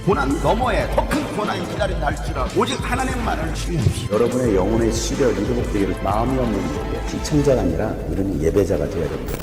고난 너머에 더 큰 고난이 기다린다 할지라도 오직 하나님만을 신뢰하십시오. 여러분의 영혼의 시력이 회복되기를 마음이 없는 예배, 시청자가 아니라 우리는 예배자가 되어야 됩니다.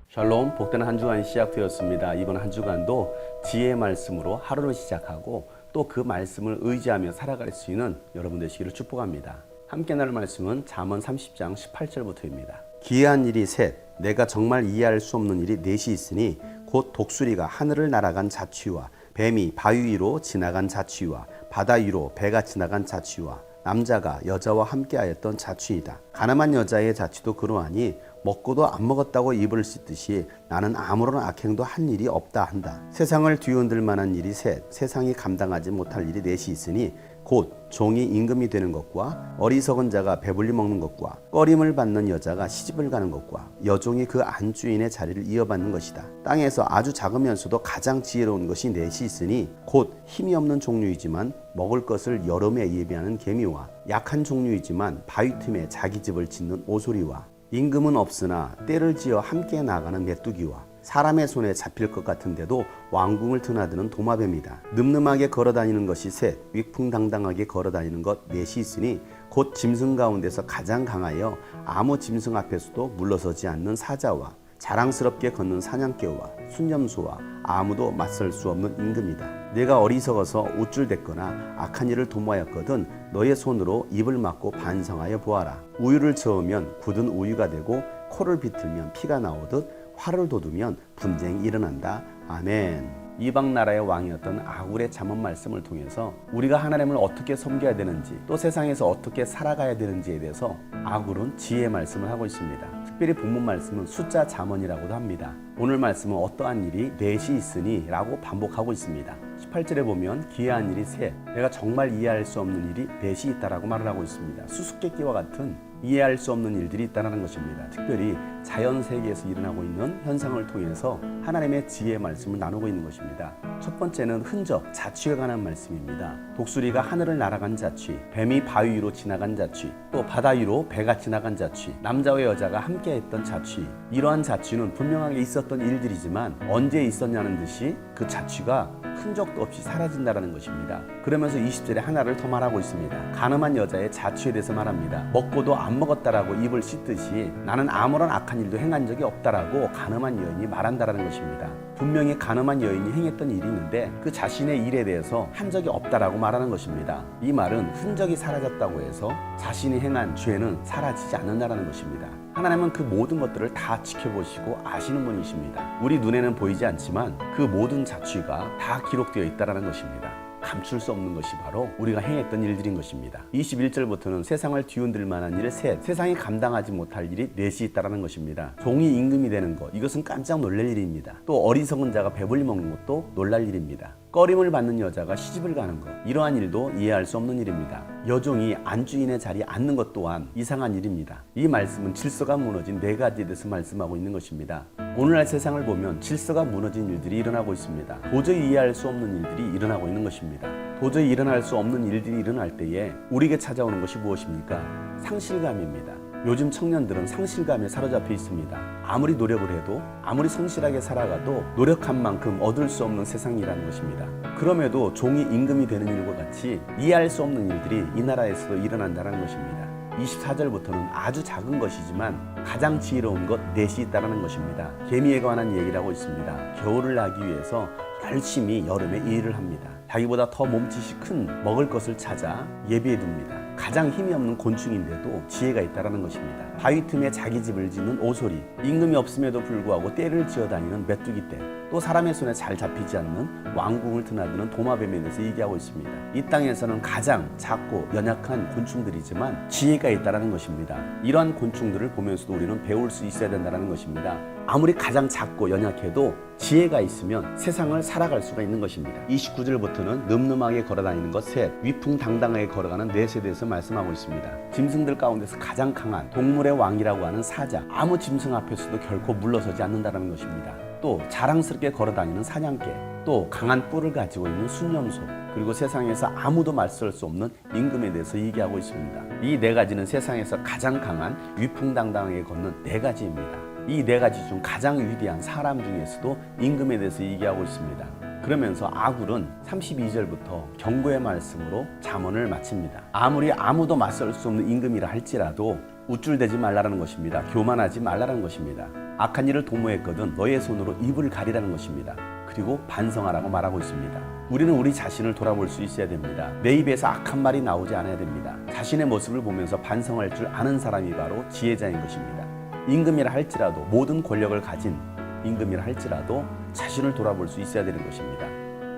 샬롬, 복되는 한 주간이 시작되었습니다. 이번 한 주간도 지혜의 말씀으로 하루를 시작하고 또 그 말씀을 의지하며 살아갈 수 있는 여러분 되시기를 축복합니다. 함께 나눌 말씀은 잠언 30장 18절부터입니다. 기이한 일이 셋, 내가 정말 이해할 수 없는 일이 넷이 있으니 곧 독수리가 하늘을 날아간 자취와 뱀이 바위 위로 지나간 자취와 바다 위로 배가 지나간 자취와 남자가 여자와 함께하였던 자취이다. 가늠한 여자의 자취도 그러하니 먹고도 안 먹었다고 입을 씻듯이 나는 아무런 악행도 한 일이 없다 한다. 세상을 뒤흔들 만한 일이 셋, 세상이 감당하지 못할 일이 넷이 있으니 곧 종이 임금이 되는 것과 어리석은 자가 배불리 먹는 것과 꺼림을 받는 여자가 시집을 가는 것과 여종이 그 안주인의 자리를 이어받는 것이다. 땅에서 아주 작으면서도 가장 지혜로운 것이 넷이 있으니 곧 힘이 없는 종류이지만 먹을 것을 여름에 예비하는 개미와 약한 종류이지만 바위 틈에 자기 집을 짓는 오소리와 임금은 없으나 때를 지어 함께 나가는 메뚜기와 사람의 손에 잡힐 것 같은데도 왕궁을 드나드는 도마뱀이다. 늠름하게 걸어다니는 것이 셋, 위풍당당하게 걸어다니는 것 넷이 있으니 곧 짐승 가운데서 가장 강하여 아무 짐승 앞에서도 물러서지 않는 사자와 자랑스럽게 걷는 사냥개와 순념소와 아무도 맞설 수 없는 임금이다. 내가 어리석어서 우쭐댔거나 악한 일을 도모하였거든 너의 손으로 입을 막고 반성하여 보아라. 우유를 저으면 굳은 우유가 되고 코를 비틀면 피가 나오듯 화를 돋우면 분쟁이 일어난다. 아멘. 이방 나라의 왕이었던 아굴의 잠언 말씀을 통해서 우리가 하나님을 어떻게 섬겨야 되는지 또 세상에서 어떻게 살아가야 되는지에 대해서 아굴은 지혜의 말씀을 하고 있습니다. 특별히 본문 말씀은 숫자 잠언이라고도 합니다. 오늘 말씀은 어떠한 일이 넷이 있으니 라고 반복하고 있습니다. 18절에 보면 기이한 일이 셋, 내가 정말 이해할 수 없는 일이 넷이 있다라고 말을 하고 있습니다. 수수께끼와 같은 이해할 수 없는 일들이 있다는 것입니다. 특별히 자연 세계에서 일어나고 있는 현상을 통해서 하나님의 지혜의 말씀을 나누고 있는 것입니다. 첫 번째는 흔적, 자취에 관한 말씀입니다. 독수리가 하늘을 날아간 자취, 뱀이 바위 위로 지나간 자취, 또 바다 위로 배가 지나간 자취, 남자와 여자가 함께했던 자취. 이러한 자취는 분명하게 있었던 일들이지만 언제 있었냐는 듯이 그 자취가 흔적도 없이 사라진다는 것입니다. 그러면서 20절에 하나를 더 말하고 있습니다. 가늠한 여자의 자취에 대해서 말합니다. 먹고도 안 먹었다라고 입을 씻듯이 나는 아무런 악한 일도 행한 적이 없다라고 가늠한 여인이 말한다는 것입니다. 분명히 가늠한 여인이 행했던 일이 있는데 그 자신의 일에 대해서 한 적이 없다라고 말하는 것입니다. 이 말은 흔적이 사라졌다고 해서 자신이 행한 죄는 사라지지 않는다는 것입니다. 하나님은 그 모든 것들을 다 지켜보시고 아시는 분이십니다. 우리 눈에는 보이지 않지만 그 모든 자취가 다 기록되어 있다는 것입니다. 감출 수 없는 것이 바로 우리가 행했던 일들인 것입니다. 21절부터는 세상을 뒤흔들 만한 일 셋, 세상이 감당하지 못할 일이 넷이 있다는 것입니다. 종이 임금이 되는 것, 이것은 깜짝 놀랄 일입니다. 또 어리석은 자가 배불리 먹는 것도 놀랄 일입니다. 꺼림을 받는 여자가 시집을 가는 것, 이러한 일도 이해할 수 없는 일입니다. 여종이 안주인의 자리에 앉는 것 또한 이상한 일입니다. 이 말씀은 질서가 무너진 네 가지에 대해서 말씀하고 있는 것입니다. 오늘날 세상을 보면 질서가 무너진 일들이 일어나고 있습니다. 도저히 이해할 수 없는 일들이 일어나고 있는 것입니다. 도저히 일어날 수 없는 일들이 일어날 때에 우리에게 찾아오는 것이 무엇입니까? 상실감입니다. 요즘 청년들은 상실감에 사로잡혀 있습니다. 아무리 노력을 해도 아무리 성실하게 살아가도 노력한 만큼 얻을 수 없는 세상이라는 것입니다. 그럼에도 종이 임금이 되는 일과 같이 이해할 수 없는 일들이 이 나라에서도 일어난다는 것입니다. 24절부터는 아주 작은 것이지만 가장 지혜로운 것 넷이 있다는 것입니다. 개미에 관한 얘기를 하고 있습니다. 겨울을 나기 위해서 열심히 여름에 일을 합니다. 자기보다 더 몸짓이 큰 먹을 것을 찾아 예비해 둡니다. 가장 힘이 없는 곤충인데도 지혜가 있다는 것입니다. 바위 틈에 자기 집을 짓는 오소리, 임금이 없음에도 불구하고 떼를 지어다니는 메뚜기 떼, 또 사람의 손에 잘 잡히지 않는 왕궁을 드나드는 도마뱀에 대해서 얘기하고 있습니다. 이 땅에서는 가장 작고 연약한 곤충들이지만 지혜가 있다는 것입니다. 이러한 곤충들을 보면서도 우리는 배울 수 있어야 된다는 것입니다. 아무리 가장 작고 연약해도 지혜가 있으면 세상을 살아갈 수가 있는 것입니다. 29절부터는 늠름하게 걸어다니는 것 셋, 위풍당당하게 걸어가는 넷에 대해서 말씀하고 있습니다. 짐승들 가운데서 가장 강한 동물의 왕이라고 하는 사자, 아무 짐승 앞에서도 결코 물러서지 않는다는 것입니다. 또 자랑스럽게 걸어다니는 사냥개, 또 강한 뿔을 가지고 있는 순념소, 그리고 세상에서 아무도 맞설 수 없는 임금에 대해서 얘기하고 있습니다. 이 네 가지는 세상에서 가장 강한 위풍당당하게 걷는 네 가지입니다. 이 네 가지 중 가장 위대한 사람 중에서도 임금에 대해서 얘기하고 있습니다. 그러면서 아굴은 32절부터 경고의 말씀으로 잠언을 마칩니다. 아무리 아무도 맞설 수 없는 임금이라 할지라도 우쭐대지 말라는 것입니다. 교만하지 말라는 것입니다. 악한 일을 도모했거든 너의 손으로 입을 가리라는 것입니다. 그리고 반성하라고 말하고 있습니다. 우리는 우리 자신을 돌아볼 수 있어야 됩니다. 내 입에서 악한 말이 나오지 않아야 됩니다. 자신의 모습을 보면서 반성할 줄 아는 사람이 바로 지혜자인 것입니다. 임금이라 할지라도 모든 권력을 가진 임금이라 할지라도 자신을 돌아볼 수 있어야 되는 것입니다.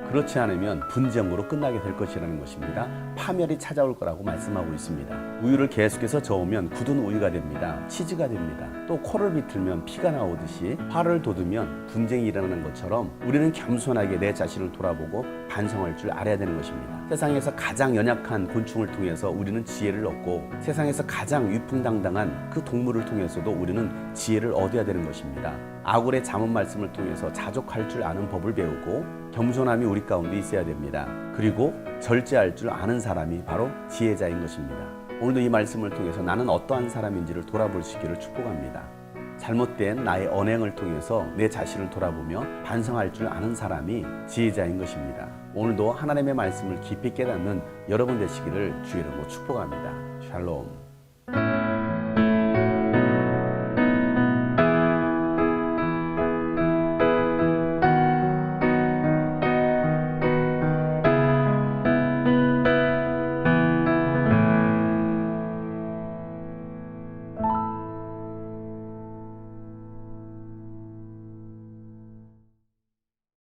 그렇지 않으면 분쟁으로 끝나게 될 것이라는 것입니다. 파멸이 찾아올 거라고 말씀하고 있습니다. 우유를 계속해서 저으면 굳은 우유가 됩니다. 치즈가 됩니다. 또 코를 비틀면 피가 나오듯이 화를 돋우면 분쟁이 일어나는 것처럼 우리는 겸손하게 내 자신을 돌아보고 반성할 줄 알아야 되는 것입니다. 세상에서 가장 연약한 곤충을 통해서 우리는 지혜를 얻고 세상에서 가장 위풍당당한 그 동물을 통해서도 우리는 지혜를 얻어야 되는 것입니다. 아굴의 잠언 말씀을 통해서 자족할 줄 아는 법을 배우고 겸손함이 우리 가운데 있어야 됩니다. 그리고 절제할 줄 아는 사람이 바로 지혜자인 것입니다. 오늘도 이 말씀을 통해서 나는 어떠한 사람인지를 돌아볼 수 있기를 축복합니다. 잘못된 나의 언행을 통해서 내 자신을 돌아보며 반성할 줄 아는 사람이 지혜자인 것입니다. 오늘도 하나님의 말씀을 깊이 깨닫는 여러분 되시기를 주의 이름으로 축복합니다. 샬롬.